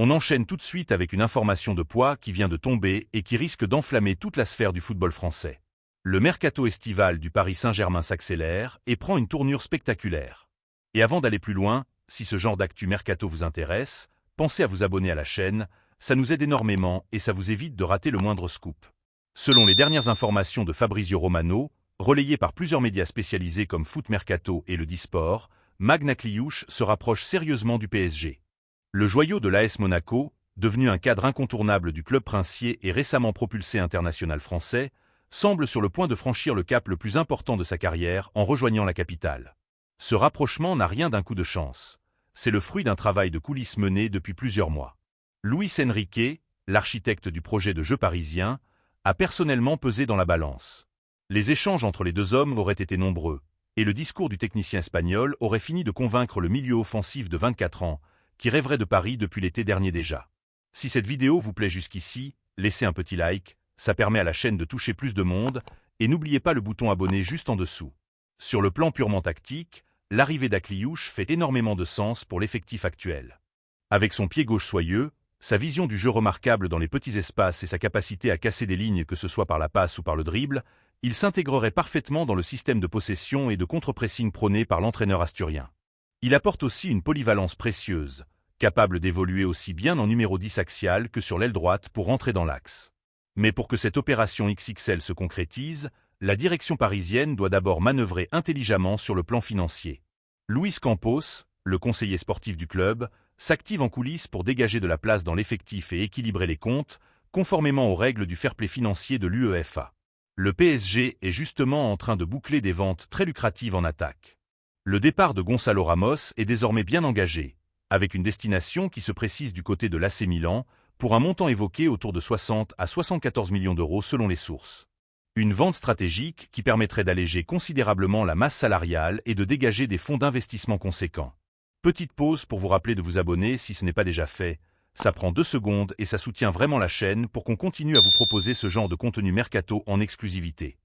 On enchaîne tout de suite avec une information de poids qui vient de tomber et qui risque d'enflammer toute la sphère du football français. Le mercato estival du Paris Saint-Germain s'accélère et prend une tournure spectaculaire. Et avant d'aller plus loin, si ce genre d'actu mercato vous intéresse, pensez à vous abonner à la chaîne, ça nous aide énormément et ça vous évite de rater le moindre scoop. Selon les dernières informations de Fabrizio Romano, relayées par plusieurs médias spécialisés comme Foot Mercato et le Disport, Magna Kliouch se rapproche sérieusement du PSG. Le joyau de l'AS Monaco, devenu un cadre incontournable du club princier et récemment propulsé international français, semble sur le point de franchir le cap le plus important de sa carrière en rejoignant la capitale. Ce rapprochement n'a rien d'un coup de chance. C'est le fruit d'un travail de coulisses mené depuis plusieurs mois. Luis Enrique, l'architecte du projet de jeu parisien, a personnellement pesé dans la balance. Les échanges entre les deux hommes auraient été nombreux, et le discours du technicien espagnol aurait fini de convaincre le milieu offensif de 24 ans, qui rêverait de Paris depuis l'été dernier déjà. Si cette vidéo vous plaît jusqu'ici, laissez un petit like, ça permet à la chaîne de toucher plus de monde, et n'oubliez pas le bouton abonner juste en dessous. Sur le plan purement tactique, l'arrivée d'Akliouche fait énormément de sens pour l'effectif actuel. Avec son pied gauche soyeux, sa vision du jeu remarquable dans les petits espaces et sa capacité à casser des lignes que ce soit par la passe ou par le dribble, il s'intégrerait parfaitement dans le système de possession et de contre-pressing prôné par l'entraîneur asturien. Il apporte aussi une polyvalence précieuse, capable d'évoluer aussi bien en numéro 10 axial que sur l'aile droite pour rentrer dans l'axe. Mais pour que cette opération XXL se concrétise, la direction parisienne doit d'abord manœuvrer intelligemment sur le plan financier. Luis Campos, le conseiller sportif du club, s'active en coulisses pour dégager de la place dans l'effectif et équilibrer les comptes, conformément aux règles du fair-play financier de l'UEFA. Le PSG est justement en train de boucler des ventes très lucratives en attaque. Le départ de Gonzalo Ramos est désormais bien engagé, avec une destination qui se précise du côté de l'AC Milan, pour un montant évoqué autour de 60 à 74 millions d'euros selon les sources. Une vente stratégique qui permettrait d'alléger considérablement la masse salariale et de dégager des fonds d'investissement conséquents. Petite pause pour vous rappeler de vous abonner si ce n'est pas déjà fait. Ça prend 2 secondes et ça soutient vraiment la chaîne pour qu'on continue à vous proposer ce genre de contenu mercato en exclusivité.